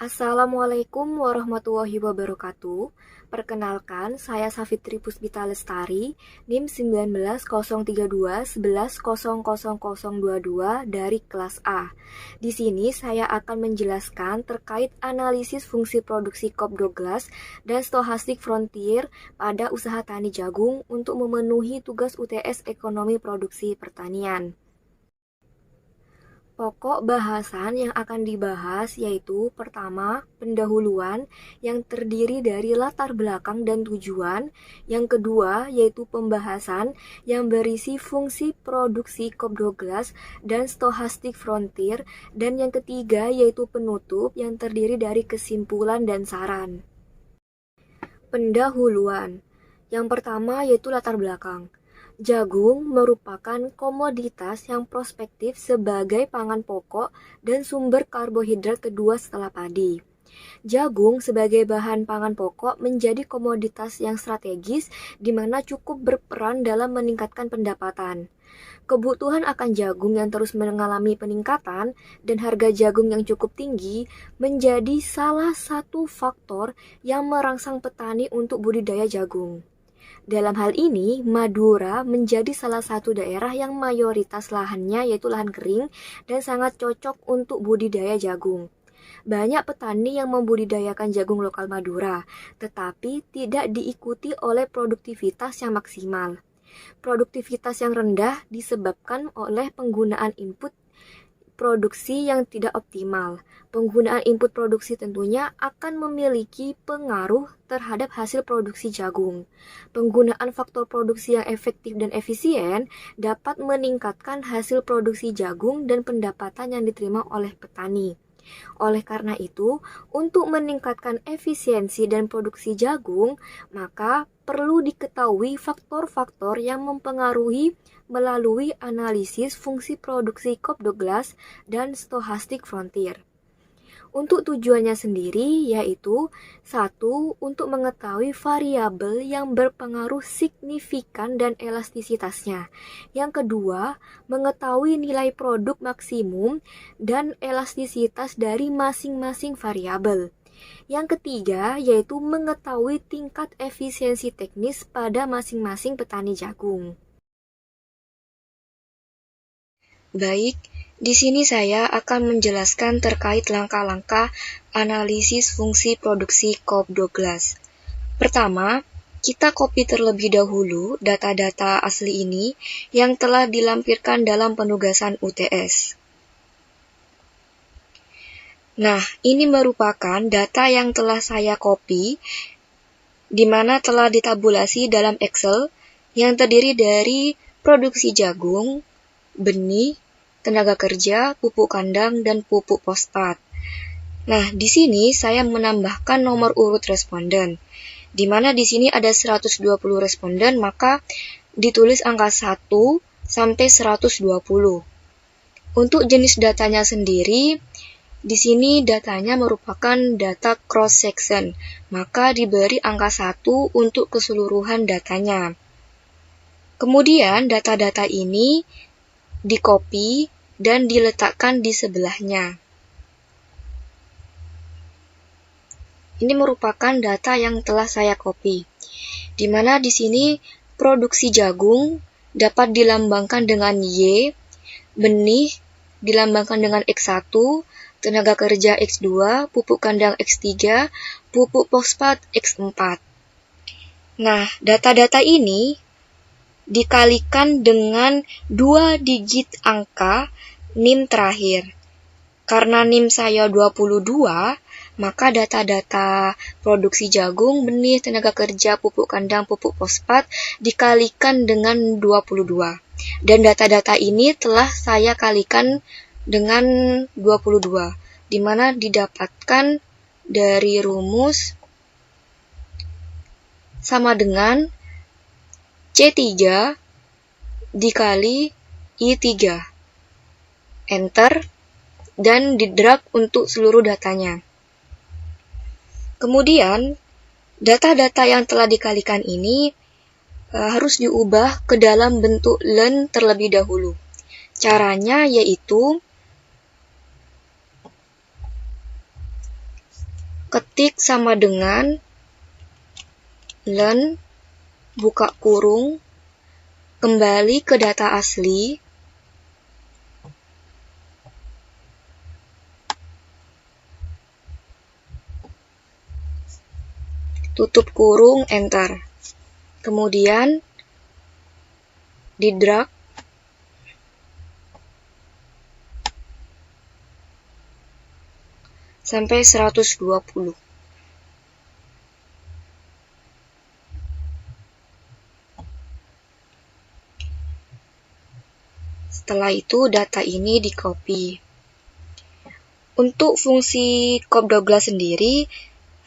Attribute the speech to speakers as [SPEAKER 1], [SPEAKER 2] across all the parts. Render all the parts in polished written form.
[SPEAKER 1] Assalamualaikum warahmatullahi wabarakatuh. Perkenalkan, saya Safitri Puspita Lestari, NIM 19.0211100022 dari kelas A. Di sini saya akan menjelaskan terkait analisis fungsi produksi Cobb-Douglas dan Stochastic Frontier pada usaha tani jagung untuk memenuhi tugas UTS Ekonomi Produksi Pertanian. Pokok bahasan yang akan dibahas yaitu pertama, pendahuluan yang terdiri dari latar belakang dan tujuan. Yang kedua, yaitu pembahasan yang berisi fungsi produksi Cobb-Douglas dan Stochastic Frontier. Dan yang ketiga, yaitu penutup yang terdiri dari kesimpulan dan saran. Pendahuluan. Yang pertama yaitu latar belakang. Jagung merupakan komoditas yang prospektif sebagai pangan pokok dan sumber karbohidrat kedua setelah padi. Jagung sebagai bahan pangan pokok menjadi komoditas yang strategis di mana cukup berperan dalam meningkatkan pendapatan. Kebutuhan akan jagung yang terus mengalami peningkatan dan harga jagung yang cukup tinggi menjadi salah satu faktor yang merangsang petani untuk budidaya jagung. Dalam hal ini, Madura menjadi salah satu daerah yang mayoritas lahannya yaitu lahan kering dan sangat cocok untuk budidaya jagung. Banyak petani yang membudidayakan jagung lokal Madura, tetapi tidak diikuti oleh produktivitas yang maksimal. Produktivitas yang rendah disebabkan oleh penggunaan input produksi yang tidak optimal. Penggunaan input produksi tentunya akan memiliki pengaruh terhadap hasil produksi jagung. Penggunaan faktor produksi yang efektif dan efisien dapat meningkatkan hasil produksi jagung dan pendapatan yang diterima oleh petani. Oleh karena itu, untuk meningkatkan efisiensi dan produksi jagung, maka perlu diketahui faktor-faktor yang mempengaruhi melalui analisis fungsi produksi Cobb-Douglas dan Stochastic Frontier. Untuk tujuannya sendiri yaitu 1. Untuk mengetahui variabel yang berpengaruh signifikan dan elastisitasnya. Yang kedua, mengetahui nilai produk maksimum dan elastisitas dari masing-masing variabel. Yang ketiga, yaitu mengetahui tingkat efisiensi teknis pada masing-masing petani jagung. Baik, di sini saya akan menjelaskan terkait langkah-langkah analisis fungsi produksi Cobb-Douglas. Pertama, kita copy terlebih dahulu data-data asli ini yang telah dilampirkan dalam penugasan UTS. Nah, ini merupakan data yang telah saya copy, di mana telah ditabulasi dalam Excel yang terdiri dari produksi jagung, benih, tenaga kerja, pupuk kandang, dan pupuk fosfat. Nah, di sini saya menambahkan nomor urut responden. Di mana di sini ada 120 responden, maka ditulis angka 1 sampai 120. Untuk jenis datanya sendiri, di sini datanya merupakan data cross section, maka diberi angka 1 untuk keseluruhan datanya. Kemudian data-data ini di-copy dan diletakkan di sebelahnya. Ini merupakan data yang telah saya copy, di mana di sini produksi jagung dapat dilambangkan dengan Y, benih dilambangkan dengan X1, tenaga kerja X2, pupuk kandang X3, pupuk fosfat X4. Nah, data-data ini dikalikan dengan 2 digit angka NIM terakhir. Karena NIM saya 22, maka data-data produksi jagung, benih, tenaga kerja, pupuk kandang, pupuk fosfat dikalikan dengan 22. Dan data-data ini telah saya kalikan dengan 22, di mana didapatkan dari rumus sama dengan C3 dikali I3. Enter, dan di-drag untuk seluruh datanya. Kemudian, data-data yang telah dikalikan ini harus diubah ke dalam bentuk len terlebih dahulu. Caranya yaitu ketik sama dengan len, buka kurung, kembali ke data asli, tutup kurung, enter. Kemudian di drag sampai 120. Setelah itu data ini di-copy. Untuk fungsi Cobb-Douglas sendiri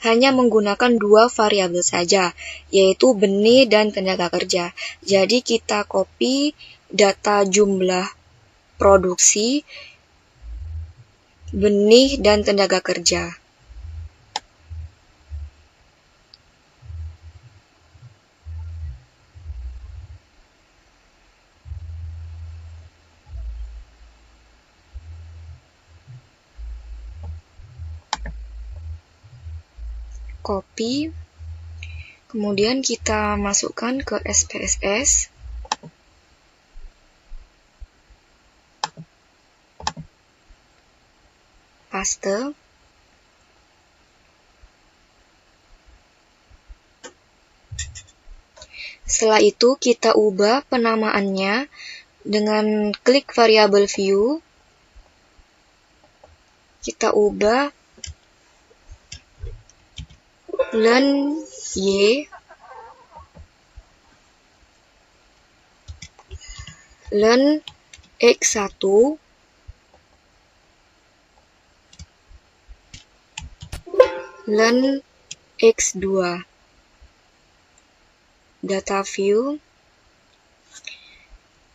[SPEAKER 1] hanya menggunakan 2 variabel saja, yaitu benih dan tenaga kerja. Jadi kita copy data jumlah produksi, benih, dan tenaga kerja. Copy, kemudian kita masukkan ke SPSS. Paste. Setelah itu kita ubah penamaannya dengan klik variabel view. Kita ubah len y, len x1, len x2. Data view.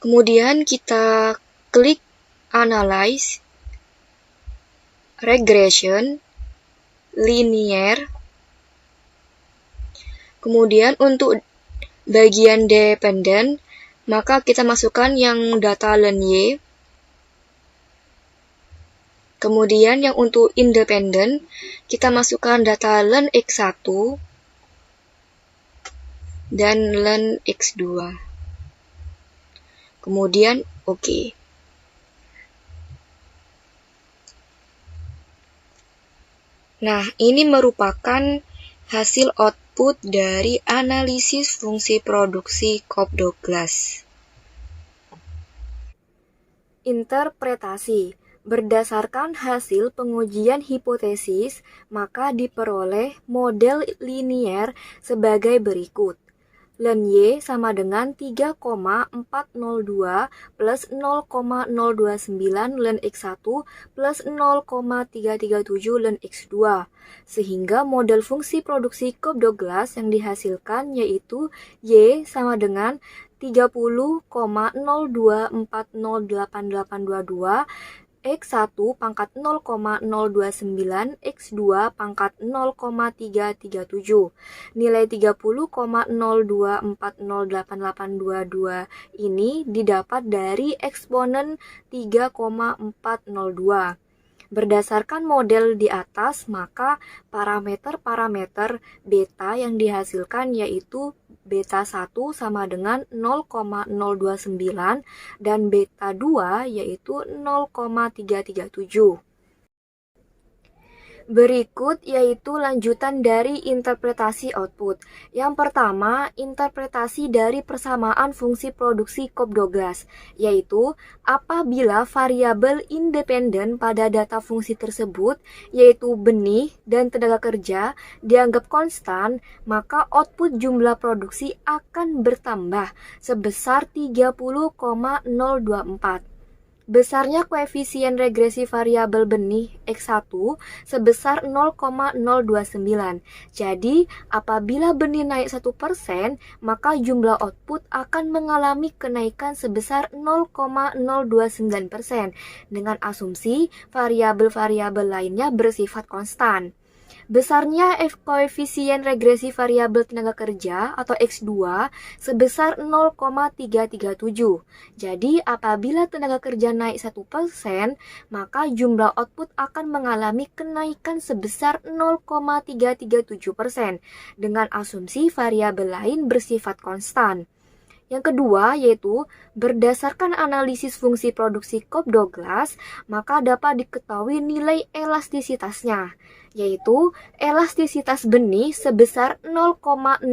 [SPEAKER 1] Kemudian kita klik analyze, regression, linear. Kemudian untuk bagian dependent, maka kita masukkan yang data len y. Kemudian yang untuk independent, kita masukkan data len x1 dan len x2. Kemudian oke. Nah, ini merupakan hasil output dari analisis fungsi produksi Cobb-Douglas. Interpretasi. Berdasarkan hasil pengujian hipotesis, maka diperoleh model linier sebagai berikut. Len Y sama dengan 3,402 plus 0,029 len X1 plus 0,337 len X2. Sehingga model fungsi produksi Cobb-Douglas yang dihasilkan yaitu Y sama dengan 30,02408822, X1 pangkat 0,029, X2 pangkat 0,337. Nilai 30,02408822 ini didapat dari eksponen 3,402. Berdasarkan model di atas, maka parameter-parameter beta yang dihasilkan yaitu beta 1 sama dengan 0,029 dan beta 2 yaitu 0,337. Berikut yaitu lanjutan dari interpretasi output. Yang pertama, interpretasi dari persamaan fungsi produksi Cobb-Douglas, yaitu apabila variabel independen pada data fungsi tersebut, yaitu benih dan tenaga kerja, dianggap konstan, maka output jumlah produksi akan bertambah sebesar 30,024. Besarnya koefisien regresi variabel benih X1 sebesar 0,029. Jadi, apabila benih naik 1%, maka jumlah output akan mengalami kenaikan sebesar 0,029% dengan asumsi variabel-variabel lainnya bersifat konstan. Besarnya koefisien regresi variabel tenaga kerja atau X2 sebesar 0,337. Jadi apabila tenaga kerja naik 1%, maka jumlah output akan mengalami kenaikan sebesar 0,337% dengan asumsi variabel lain bersifat konstan. Yang kedua yaitu berdasarkan analisis fungsi produksi Cobb-Douglas, maka dapat diketahui nilai elastisitasnya, yaitu elastisitas benih sebesar 0,029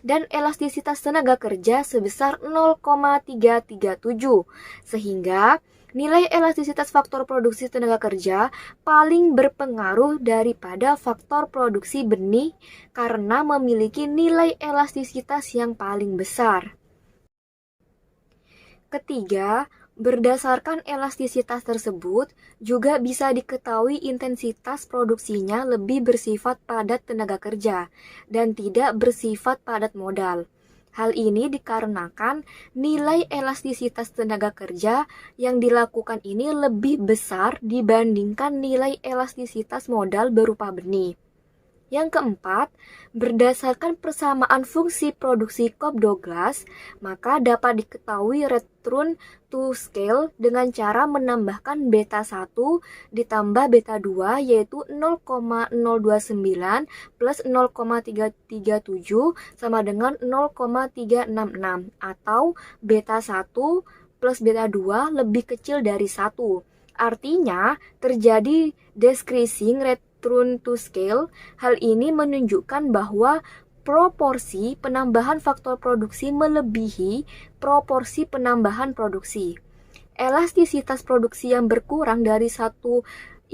[SPEAKER 1] dan elastisitas tenaga kerja sebesar 0,337, sehingga nilai elastisitas faktor produksi tenaga kerja paling berpengaruh daripada faktor produksi benih karena memiliki nilai elastisitas yang paling besar. Ketiga, berdasarkan elastisitas tersebut, juga bisa diketahui intensitas produksinya lebih bersifat padat tenaga kerja dan tidak bersifat padat modal. Hal ini dikarenakan nilai elastisitas tenaga kerja yang dilakukan ini lebih besar dibandingkan nilai elastisitas modal berupa benih. Yang keempat, berdasarkan persamaan fungsi produksi Cobb-Douglas, maka dapat diketahui return to scale dengan cara menambahkan beta 1 ditambah beta 2 yaitu 0,029 plus 0,337 sama dengan 0,366 atau beta 1 plus beta 2 lebih kecil dari 1. Artinya, terjadi decreasing return to scale. Hal ini menunjukkan bahwa proporsi penambahan faktor produksi melebihi proporsi penambahan produksi. Elastisitas produksi yang berkurang dari 1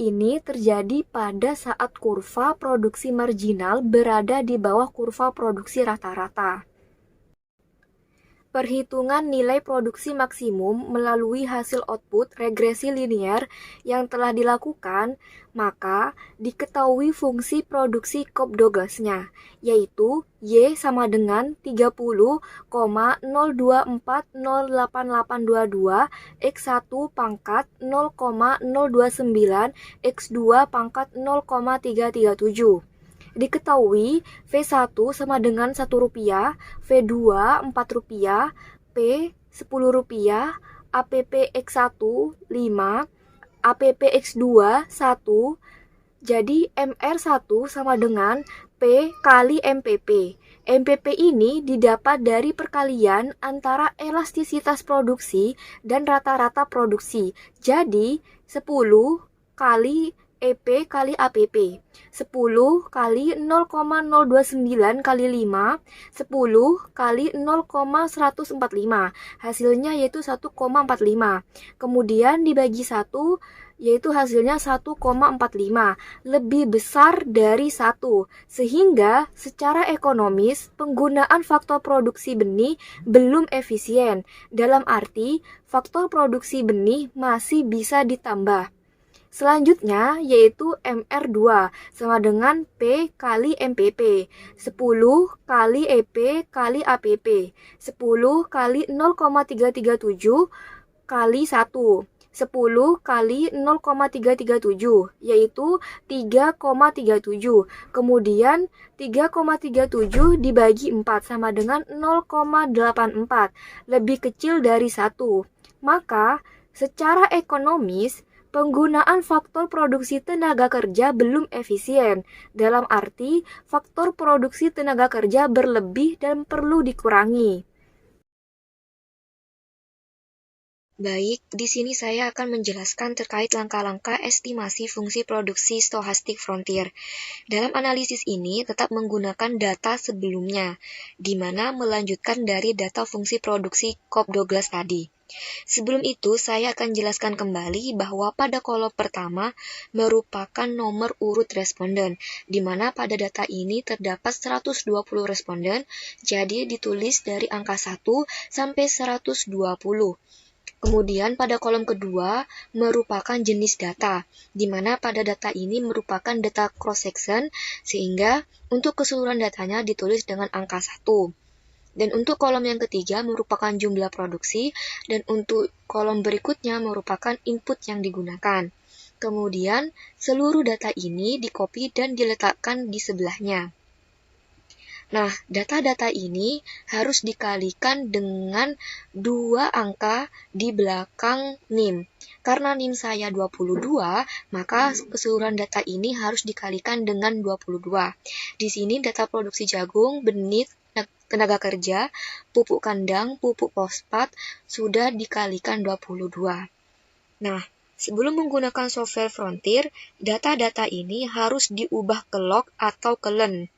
[SPEAKER 1] ini terjadi pada saat kurva produksi marginal berada di bawah kurva produksi rata-rata. Perhitungan nilai produksi maksimum melalui hasil output regresi linear yang telah dilakukan, maka diketahui fungsi produksi Cobb-Douglas-nya, yaitu Y sama dengan 30,024088822 X1 pangkat 0,029 X2 pangkat 0,337. Diketahui V1 sama dengan Rp1, V2 Rp4, P Rp10, APP X1 5, APP X2 1. Jadi MR1 sama dengan P kali MPP. MPP ini didapat dari perkalian antara elastisitas produksi dan rata-rata produksi. Jadi 10 kali EP kali APP. 10 kali 0,029 kali 5, 10 kali 0,145. Hasilnya yaitu 1,45. Kemudian dibagi 1, yaitu hasilnya 1,45. Lebih besar dari 1. Sehingga secara ekonomis penggunaan faktor produksi benih belum efisien. Dalam arti, faktor produksi benih masih bisa ditambah. Selanjutnya yaitu MR2 sama dengan P kali MPP, 10 kali EP kali APP, 10 kali 0,337 kali 1, 10 kali 0,337 yaitu 3,37. Kemudian 3,37 dibagi 4 sama dengan 0,84, lebih kecil dari 1. Maka secara ekonomis penggunaan faktor produksi tenaga kerja belum efisien, dalam arti faktor produksi tenaga kerja berlebih dan perlu dikurangi. Baik, di sini saya akan menjelaskan terkait langkah-langkah estimasi fungsi produksi stochastic frontier. Dalam analisis ini tetap menggunakan data sebelumnya, di mana melanjutkan dari data fungsi produksi Cobb-Douglas tadi. Sebelum itu, saya akan jelaskan kembali bahwa pada kolom pertama merupakan nomor urut responden, di mana pada data ini terdapat 120 responden, jadi ditulis dari angka 1 sampai 120. Kemudian pada kolom kedua merupakan jenis data, di mana pada data ini merupakan data cross-section, sehingga untuk keseluruhan datanya ditulis dengan angka 1. Dan untuk kolom yang ketiga merupakan jumlah produksi, dan untuk kolom berikutnya merupakan input yang digunakan. Kemudian, seluruh data ini di-copy dan diletakkan di sebelahnya. Nah, data-data ini harus dikalikan dengan 2 angka di belakang NIM. Karena NIM saya 22, maka keseluruhan data ini harus dikalikan dengan 22. Di sini data produksi jagung, benih, tenaga kerja, pupuk kandang, pupuk fosfat sudah dikalikan 22. Nah, sebelum menggunakan software Frontier, data-data ini harus diubah ke log atau ke len.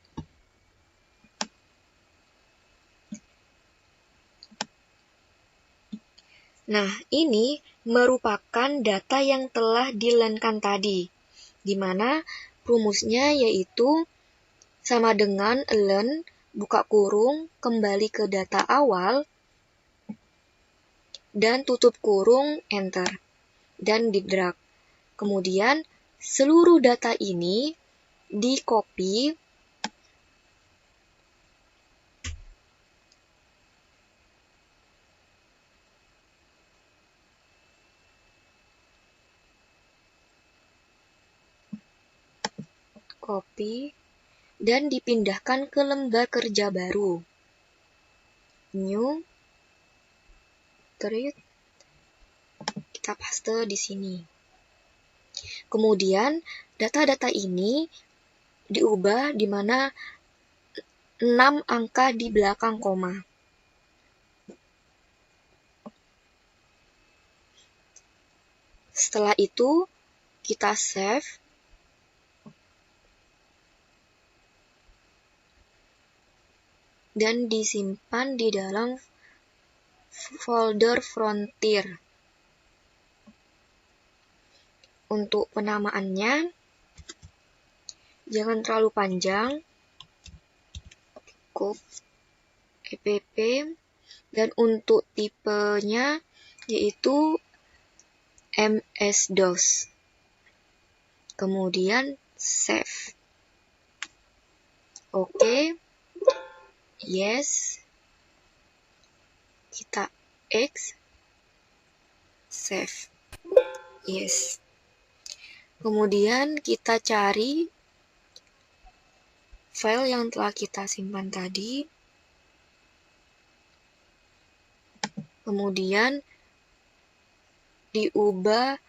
[SPEAKER 1] Nah, ini merupakan data yang telah dilenkan tadi, di mana rumusnya yaitu sama dengan len, buka kurung, kembali ke data awal, dan tutup kurung, enter, dan di-drag. Kemudian, seluruh data ini di-copy dan dipindahkan ke lembar kerja baru. New, create, kita paste di sini. Kemudian, data-data ini diubah di mana 6 angka di belakang koma. Setelah itu, kita save. Dan disimpan di dalam folder Frontier. Untuk penamaannya, jangan terlalu panjang, cukup EPP, dan untuk tipenya yaitu MS-DOS. Kemudian save. Oke. Yes. Kita X. Save. Yes. Kemudian kita cari file yang telah kita simpan tadi. Kemudian diubah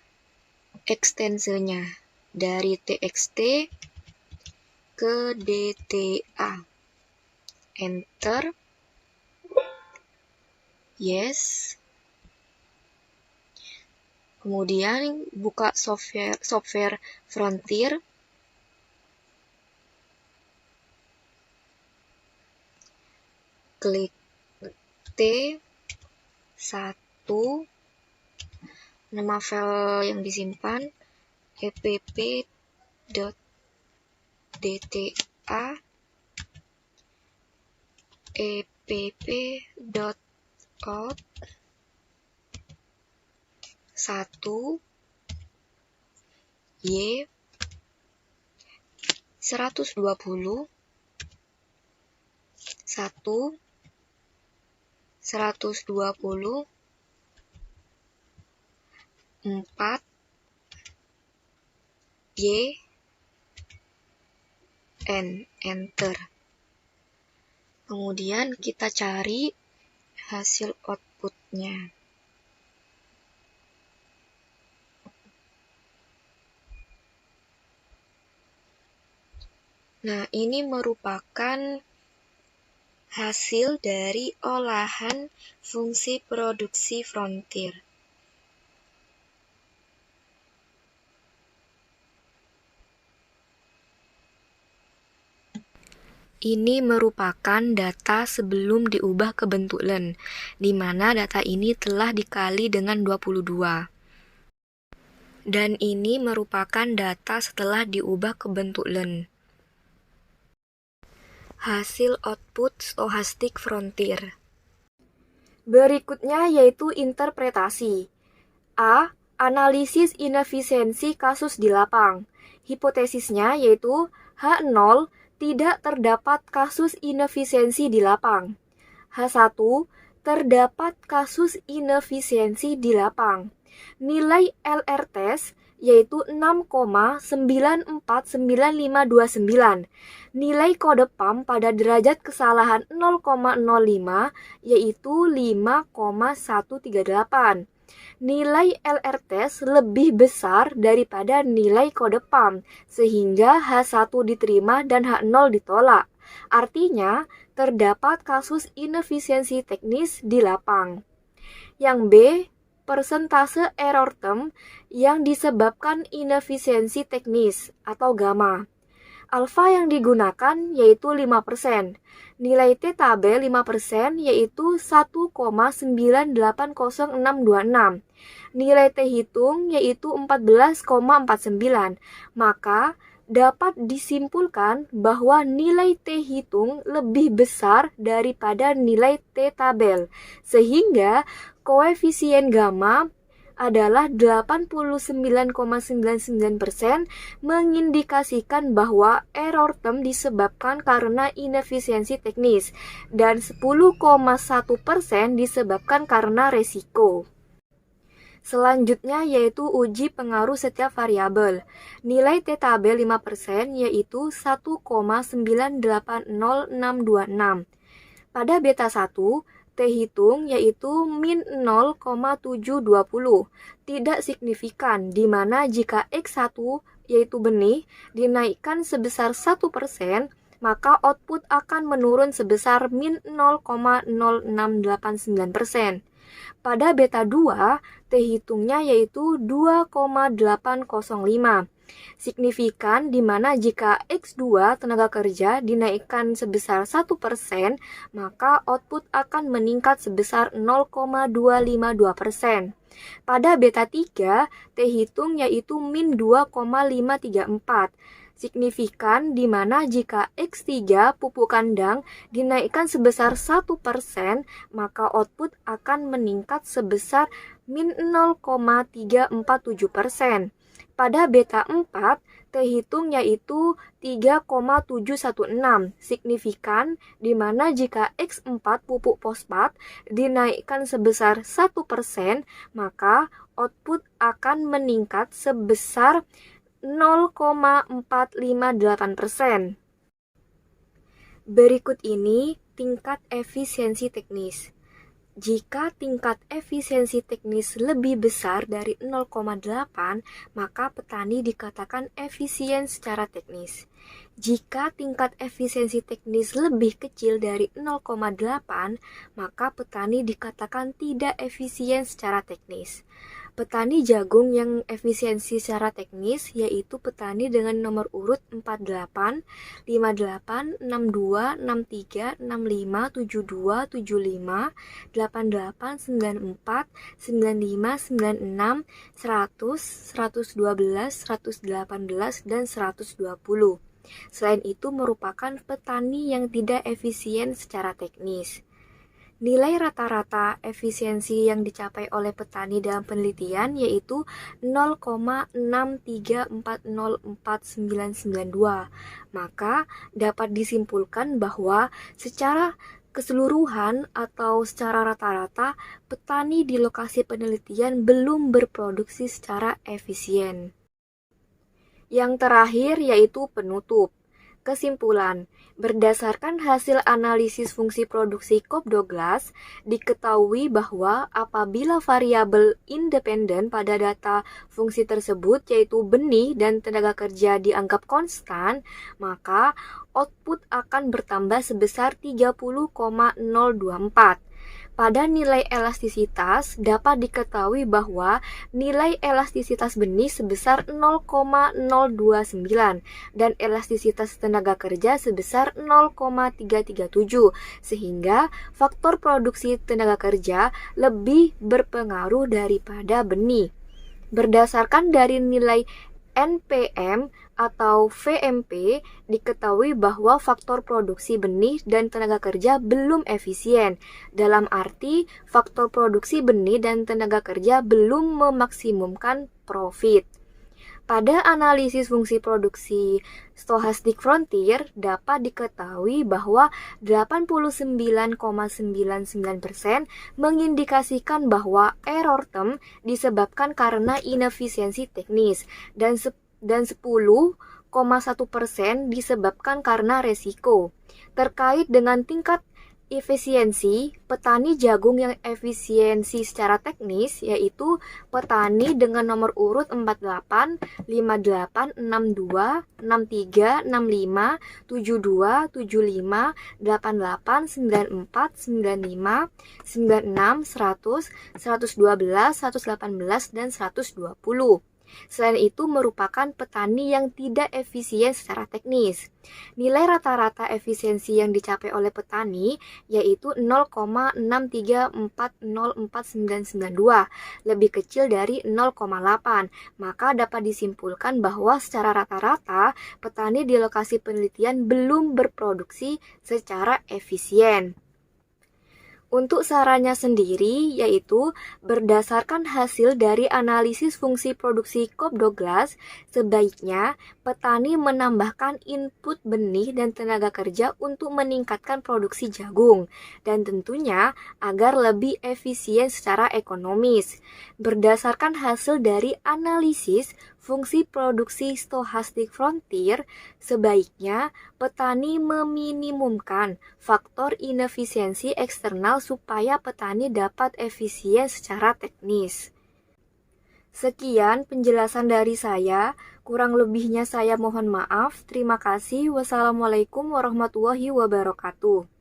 [SPEAKER 1] ekstensinya dari txt ke dta. Enter. Yes. Kemudian buka software Frontier. Klik T1, nama file yang disimpan epp.dta, epp.out 1 Y 120 1 120 4 Y N, enter. Kemudian kita cari hasil outputnya. Nah, ini merupakan hasil dari olahan fungsi produksi Frontier. Ini merupakan data sebelum diubah ke bentuk len, di mana data ini telah dikali dengan 22. Dan ini merupakan data setelah diubah ke bentuk len. Hasil output stochastic Frontier. Berikutnya yaitu interpretasi. A. Analisis inefisiensi kasus di lapang. Hipotesisnya yaitu H0 tidak terdapat kasus inefisiensi di lapang. H1 terdapat kasus inefisiensi di lapang. Nilai LR test yaitu 6,949529. Nilai kode PAM pada derajat kesalahan 0,05 yaitu 5,138. Nilai LR test lebih besar daripada nilai kode PAM, sehingga H1 diterima dan H0 ditolak. Artinya, terdapat kasus inefisiensi teknis di lapang. Yang B, persentase error term yang disebabkan inefisiensi teknis atau gamma. Alfa yang digunakan yaitu 5%. Nilai T tabel 5% yaitu 1,980626. Nilai T hitung yaitu 14,49. Maka dapat disimpulkan bahwa nilai T hitung lebih besar daripada nilai T tabel, sehingga koefisien gamma adalah 89,99% mengindikasikan bahwa error term disebabkan karena inefisiensi teknis dan 10,1% disebabkan karena resiko. Selanjutnya yaitu uji pengaruh setiap variabel. Nilai T tabel 5% yaitu 1,980626. Pada beta 1, T hitung yaitu min 0,720, tidak signifikan, di mana jika X1 yaitu benih dinaikkan sebesar 1%, maka output akan menurun sebesar min 0,0689%. Pada beta 2, T hitungnya yaitu 2,805. Signifikan di mana jika X2 tenaga kerja dinaikkan sebesar 1%, maka output akan meningkat sebesar 0,252%. Pada beta 3, T hitung yaitu min 2,534. Signifikan di mana jika X3 pupuk kandang dinaikkan sebesar 1%, maka output akan meningkat sebesar min 0,347%. Pada beta 4, T hitung yaitu 3,716. Signifikan di mana jika X4 pupuk fosfat dinaikkan sebesar 1%, maka output akan meningkat sebesar 0,458%. Berikut ini tingkat efisiensi teknis. Jika tingkat efisiensi teknis lebih besar dari 0,8, maka petani dikatakan efisien secara teknis. Jika tingkat efisiensi teknis lebih kecil dari 0,8, maka petani dikatakan tidak efisien secara teknis. Petani jagung yang efisiensi secara teknis yaitu petani dengan nomor urut 48, 58, 62, 63, 65, 72, 75, 88, 94, 95, 96, 100, 112, 118, dan 120. Selain itu merupakan petani yang tidak efisien secara teknis. Nilai rata-rata efisiensi yang dicapai oleh petani dalam penelitian yaitu 0,634049992. Maka dapat disimpulkan bahwa secara keseluruhan atau secara rata-rata petani di lokasi penelitian belum berproduksi secara efisien. Yang terakhir yaitu penutup. Kesimpulan, berdasarkan hasil analisis fungsi produksi Cobb-Douglas, diketahui bahwa apabila variabel independen pada data fungsi tersebut yaitu benih dan tenaga kerja dianggap konstan, maka output akan bertambah sebesar 30,024. Pada nilai elastisitas, dapat diketahui bahwa nilai elastisitas benih sebesar 0,029 dan elastisitas tenaga kerja sebesar 0,337, sehingga faktor produksi tenaga kerja lebih berpengaruh daripada benih. Berdasarkan dari nilai NPM atau VMP, diketahui bahwa faktor produksi benih dan tenaga kerja belum efisien. Dalam arti, faktor produksi benih dan tenaga kerja belum memaksimumkan profit. Pada analisis fungsi produksi stochastic frontier dapat diketahui bahwa 89,99% mengindikasikan bahwa error term disebabkan karena inefisiensi teknis dan 10,1% disebabkan karena resiko. Terkait dengan tingkat efisiensi, petani jagung yang efisiensi secara teknis yaitu petani dengan nomor urut 48, 58, 62, 63, 65, 72, 75, 88, 94, 95, 96, 100, 112, 118, dan 120. Selain itu merupakan petani yang tidak efisien secara teknis. Nilai rata-rata efisiensi yang dicapai oleh petani yaitu 0,634049992, lebih kecil dari 0,8. Maka dapat disimpulkan bahwa secara rata-rata petani di lokasi penelitian belum berproduksi secara efisien. Untuk sarannya sendiri, yaitu berdasarkan hasil dari analisis fungsi produksi Cobb Douglas, sebaiknya petani menambahkan input benih dan tenaga kerja untuk meningkatkan produksi jagung, dan tentunya agar lebih efisien secara ekonomis. Berdasarkan hasil dari analisis fungsi produksi stochastic frontier, sebaiknya petani meminimumkan faktor inefisiensi eksternal supaya petani dapat efisien secara teknis. Sekian penjelasan dari saya, kurang lebihnya saya mohon maaf. Terima kasih. Wassalamualaikum warahmatullahi wabarakatuh.